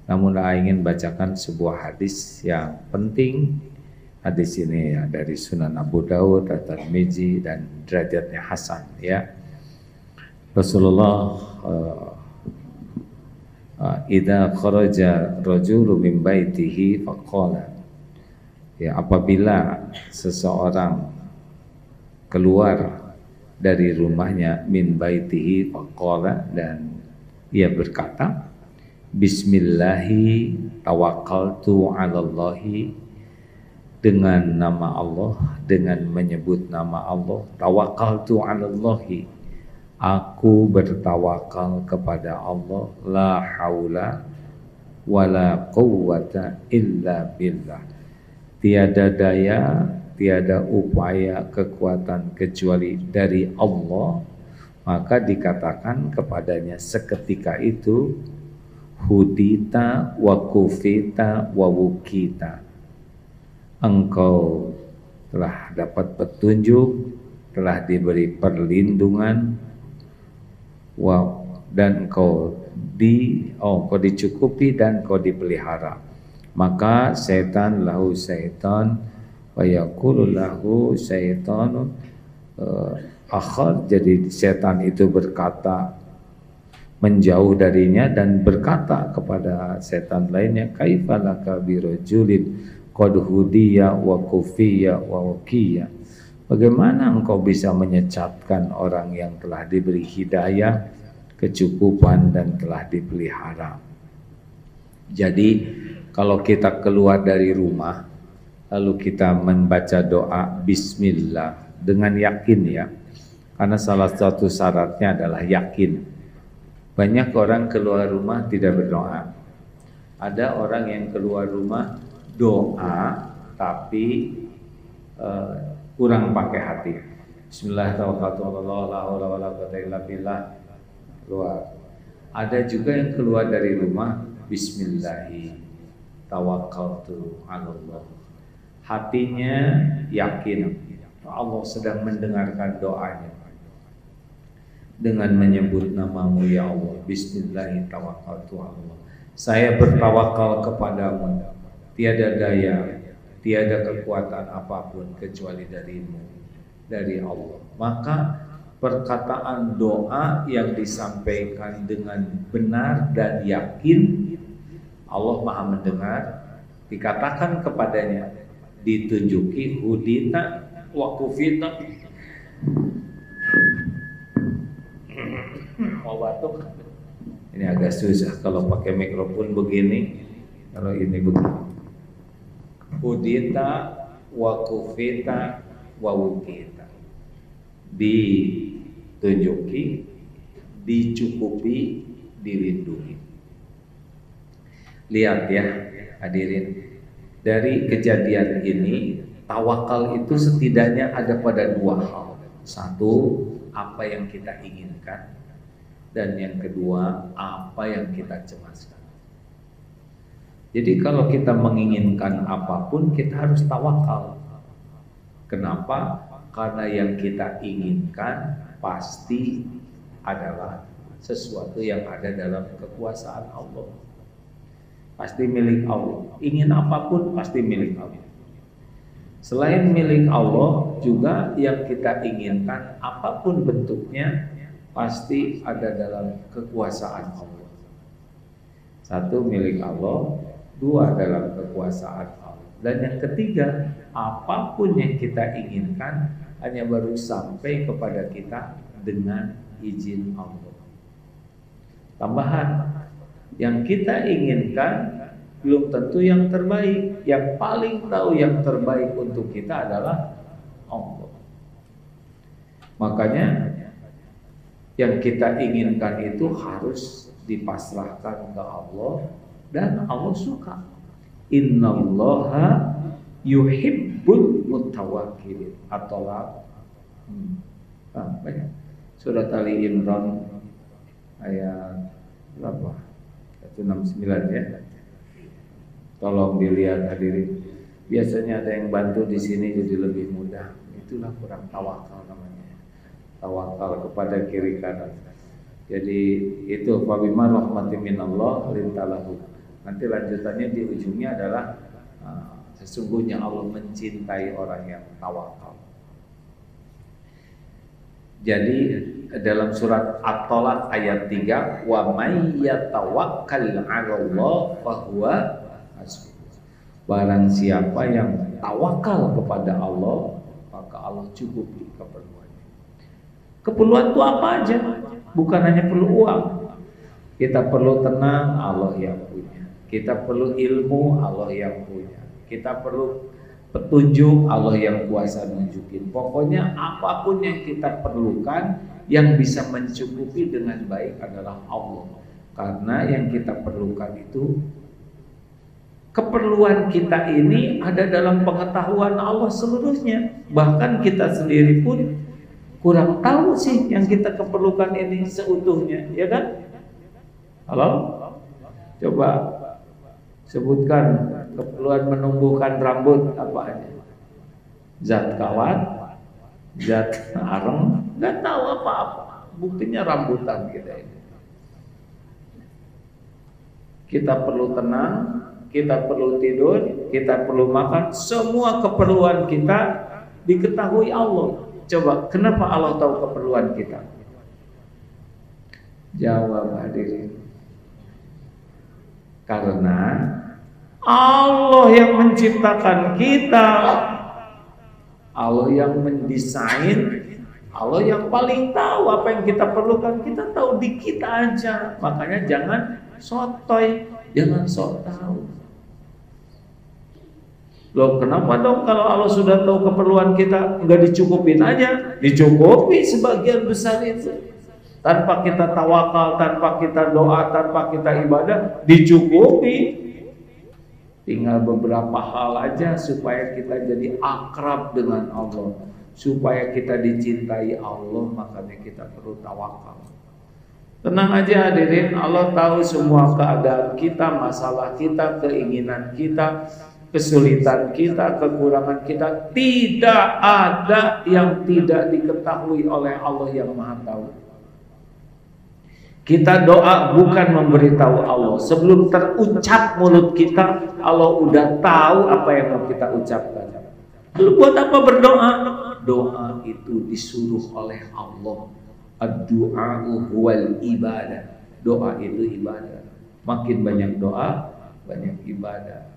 Namun saya ingin bacakan sebuah hadis yang penting. Hadis ini ya dari Sunan Abu Dawud, At-Tirmidzi dan derajatnya hasan ya. Rasulullah idza kharaja rajulu min baitihi faqala, ya apabila seseorang keluar dari rumahnya min baitihi faqala, dan ia berkata bismillahi tawakkaltu 'alallahi, dengan nama Allah, dengan menyebut nama Allah. Tawakkaltu 'alallahi, aku bertawakal kepada Allah. La haula wala quwwata illa billah, tiada daya, tiada upaya kekuatan kecuali dari Allah. Maka dikatakan kepadanya seketika itu, hudita wa kufita wa wukita, engkau telah dapat petunjuk, telah diberi perlindungan, dan engkau dicukupi dan engkau dipelihara. Maka setan lahu syaitan wa yaqulu lahu syaitanun akhar, jadi setan itu berkata menjauh darinya dan berkata kepada setan lainnya, kaifalaka birajulin qad hudiya wa kufiya wa waqiya, bagaimana engkau bisa menyesatkan orang yang telah diberi hidayah, kecukupan dan telah dipelihara. Jadi kalau kita keluar dari rumah lalu kita membaca doa bismillah dengan yakin ya, karena salah satu syaratnya adalah yakin. Banyak orang keluar rumah tidak berdoa. Ada orang yang keluar rumah doa tapi kurang pakai hati. Bismillahirrahmanirrahim. Keluar. Ada juga yang keluar dari rumah bismillahi tawakkaltu 'alallah. Hatinya yakin Allah sedang mendengarkan doanya. Dengan menyebut namamu ya Allah, bismillahi tawakkaltu 'alallah, saya bertawakal kepadamu, tiada daya, tiada kekuatan apapun kecuali darimu, dari Allah. Maka perkataan doa yang disampaikan dengan benar dan yakin, Allah Maha mendengar. Dikatakan kepadanya, ditunjuki hudita wa kufita. Mau batuk, ini agak susah kalau pakai mikrofon begini. Kalau ini begini, hudita wa kufita wa wukita, ditunjuki, dicukupi, dilindungi. Lihat ya hadirin, dari kejadian ini tawakal itu setidaknya ada pada dua hal. Satu, apa yang kita inginkan, dan yang kedua, apa yang kita cemaskan. Jadi kalau kita menginginkan apapun, kita harus tawakal. Kenapa? Karena yang kita inginkan pasti adalah sesuatu yang ada dalam kekuasaan Allah. Pasti milik Allah. Ingin apapun pasti milik Allah. Selain milik Allah, juga yang kita inginkan apapun bentuknya pasti ada dalam kekuasaan Allah. Satu, milik Allah. Dua, dalam kekuasaan Allah. Dan yang ketiga, apapun yang kita inginkan hanya baru sampai kepada kita dengan izin Allah. Tambahan, yang kita inginkan belum tentu yang terbaik. Yang paling tahu yang terbaik untuk kita adalah Allah. Makanya yang kita inginkan itu harus dipasrahkan ke Allah, dan Allah suka. Innallaha yuhibbul mutawakkilin. At-Tolak banyak. Surat Ali Imran ayat berapa? 169 ya. Tolong dilihat hadirin. biasanya ada yang bantu di sini jadi lebih mudah. Itulah kurang tawakal namanya. Tawakal kepada kiri kanan. Jadi itu fabima rahmatin minallah lintalahu. Nanti lanjutannya di ujungnya adalah sesungguhnya Allah mencintai orang yang tawakal. Jadi dalam surat At-Talaq ayat 3, wa may yatawakkal 'alallah fahuwa hasbuh. Barang siapa yang tawakal kepada Allah, maka Allah cukupi keperluannya. Keperluan itu apa aja? Bukan hanya perlu uang. Kita perlu tenang, Allah yang punya. Kita perlu ilmu, Allah yang punya. Kita perlu petunjuk, Allah yang kuasa nunjukin. Pokoknya apapun yang kita perlukan, yang bisa mencukupi dengan baik adalah Allah. Karena yang kita perlukan itu, keperluan kita ini ada dalam pengetahuan Allah seluruhnya. Bahkan kita sendiri pun kurang tahu sih yang kita keperlukan ini seutuhnya, ya kan? Halo? Coba sebutkan keperluan menumbuhkan rambut apa aja? Zat kawat, zat areng, nggak tahu apa-apa. Buktinya rambutan kita ini. Kita perlu tenang, kita perlu tidur, kita perlu makan. Semua keperluan kita diketahui Allah. Coba, kenapa Allah tahu keperluan kita? Jawab hadirin. Karena Allah yang menciptakan kita, Allah yang mendesain, Allah yang paling tahu apa yang kita perlukan. Kita tahu di kita aja. Makanya jangan sotoy, jangan sok tahu. Loh, kenapa dong kalau Allah sudah tahu keperluan kita nggak dicukupin aja? Dicukupi sebagian besar itu. Tanpa kita tawakal, tanpa kita doa, tanpa kita ibadah, dicukupi. Tinggal beberapa hal aja supaya kita jadi akrab dengan Allah, supaya kita dicintai Allah, makanya kita perlu tawakal. Tenang aja hadirin, Allah tahu semua keadaan kita, masalah kita, keinginan kita, kesulitan kita, kekurangan kita. Tidak ada yang tidak diketahui oleh Allah yang Maha Tahu. Kita doa bukan memberitahu Allah. Sebelum terucap mulut kita, Allah udah tahu apa yang mau kita ucapkan. Lalu buat apa berdoa? Doa itu disuruh oleh Allah. Ad-du'a'u huwal ibadah. Doa itu ibadah. Makin banyak doa, banyak ibadah.